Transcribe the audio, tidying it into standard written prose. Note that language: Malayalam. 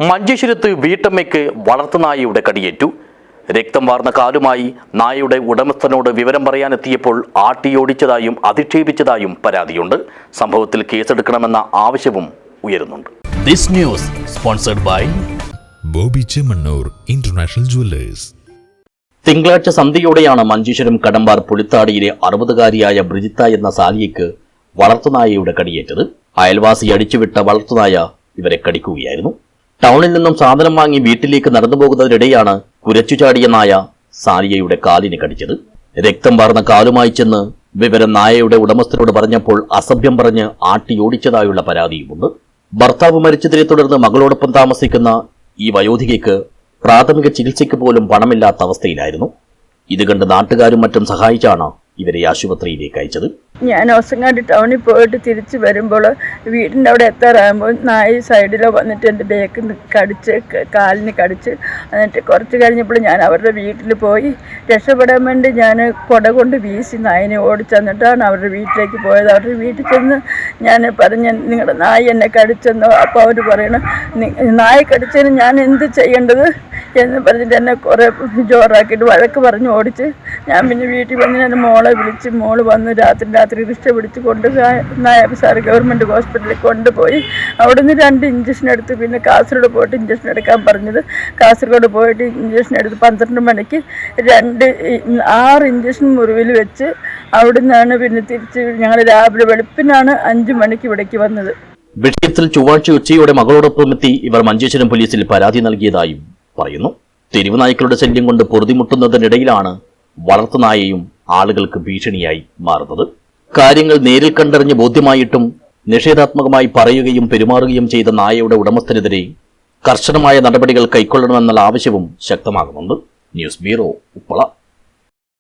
മഞ്ചേശ്വരത്ത് വീട്ടമ്മയ്ക്ക് വളർത്തുനായയുടെ കടിയേറ്റു. രക്തം വാർന്ന കാലുമായി നായയുടെ ഉടമസ്ഥനോട് വിവരം പറയാനെത്തിയപ്പോൾ ആട്ടിയോടിച്ചതായും അധിക്ഷേപിച്ചതായും പരാതിയുണ്ട്. സംഭവത്തിൽ കേസെടുക്കണമെന്ന ആവശ്യവും ഉയരുന്നുണ്ട്. This news sponsored by Bobby Chemmanur international jewellers. തിങ്കളാഴ്ച സന്ധ്യയോടെയാണ് മഞ്ചേശ്വരം കടമ്പാർ പുളിത്താടിയിലെ 60-കാരിയായ ബ്രിജിത്ത എന്ന സാലിയയ്ക്ക് വളർത്തുനായയുടെ കടിയേറ്റത്. അയൽവാസി അടിച്ചുവിട്ട വളർത്തുനായ ഇവരെ കടിക്കുകയായിരുന്നു. ടൗണിൽ നിന്നും സാധനം വാങ്ങി വീട്ടിലേക്ക് നടന്നു പോകുന്നതിനിടെയാണ് കുരച്ചുചാടിയ നായ സാലിയയുടെ കാലിന് കടിച്ചത്. രക്തം വാർന്ന കാലുമായി ചെന്ന് വിവരം നായയുടെ ഉടമസ്ഥനോട് പറഞ്ഞപ്പോൾ അസഭ്യം പറഞ്ഞ് ആട്ടിയോടിച്ചതായുള്ള പരാതിയുമുണ്ട്. ഭർത്താവ് മരിച്ചതിനെ തുടർന്ന് മകളോടൊപ്പം താമസിക്കുന്ന ഈ വയോധികയ്ക്ക് പ്രാഥമിക ചികിത്സയ്ക്ക് പോലും പണമില്ലാത്ത അവസ്ഥയിലായിരുന്നു. ഇത് കണ്ട് നാട്ടുകാരും മറ്റും സഹായിച്ചാണ് ഇവരെ ആശുപത്രിയിലേക്ക് അയച്ചത്. ഞാൻ ഒസങ്ങാട് ടൗണിൽ പോയിട്ട് തിരിച്ചു വരുമ്പോൾ വീടിൻ്റെ അവിടെ എത്താറാകുമ്പോൾ നായ സൈഡിലോ വന്നിട്ട് എൻ്റെ ബേക്ക് കടിച്ച് കാലിന് കടിച്ച്. എന്നിട്ട് കുറച്ച് കഴിഞ്ഞപ്പോൾ ഞാൻ അവരുടെ വീട്ടിൽ പോയി രക്ഷപ്പെടാൻ വേണ്ടി ഞാൻ കുട കൊണ്ട് വീശി നായനെ ഓടിച്ചു. എന്നിട്ടാണ് അവരുടെ വീട്ടിലേക്ക് പോയത്. അവരുടെ വീട്ടിൽ ചെന്ന് ഞാൻ പറഞ്ഞ് നിങ്ങളുടെ നായ എന്നെ കടിച്ചെന്നോ. അപ്പോൾ അവർ പറയണം നായ കടിച്ചതിന് ഞാൻ എന്ത് ചെയ്യേണ്ടത് എന്ന് പറഞ്ഞിട്ട് എന്നെ കുറേ ജോറാക്കിയിട്ട് വഴക്ക് പറഞ്ഞ് ഓടിച്ച്. ഞാൻ പിന്നെ വീട്ടിൽ വന്ന് എൻ്റെ മോളെ വിളിച്ച് മോള് വന്ന് രാത്രി റിക്ഷ പിടിച്ച് കൊണ്ട് നായർ ഗവൺമെൻറ് ഹോസ്പിറ്റലിൽ കൊണ്ടുപോയി. അവിടുന്ന് 2 ഇഞ്ചക്ഷൻ എടുത്ത് പിന്നെ കാസർഗോഡ് പോയിട്ട് ഇഞ്ചക്ഷൻ എടുക്കാൻ പറഞ്ഞത്. കാസർഗോഡ് പോയിട്ട് ഇഞ്ചക്ഷൻ എടുത്ത് 12 മണിക്ക് 6 ഇഞ്ചക്ഷൻ മുറിവിൽ വെച്ച് അവിടുന്നാണ് പിന്നെ തിരിച്ച് ഞങ്ങൾ രാവിലെ വെളുപ്പിനാണ് 5 മണിക്ക് ഇവിടേക്ക് വന്നത്. വിഷയത്തിൽ ചൊവ്വാഴ്ച ഉച്ചയോടെ മകളോടൊപ്പം എത്തി ഇവർ മഞ്ചേശ്വരം പോലീസിൽ പരാതി നൽകിയതായും പറയുന്നു. തെരുവ് നായ്ക്കളുടെ ശല്യം കൊണ്ട് പൊറുതിമുട്ടുന്നതിനിടയിലാണ് വളർത്തുനായയും ആളുകൾക്ക് ഭീഷണിയായി മാറുന്നത്. കാര്യങ്ങൾ നേരിൽ കണ്ടറിഞ്ഞ് ബോധ്യമായിട്ടും നിഷേധാത്മകമായി പറയുകയും പെരുമാറുകയും ചെയ്ത നായയുടെ ഉടമസ്ഥനെതിരെ കർശനമായ നടപടികൾ കൈക്കൊള്ളണമെന്നുള്ള ആവശ്യവും ശക്തമാകുന്നുണ്ട്. News bureau, Uppala.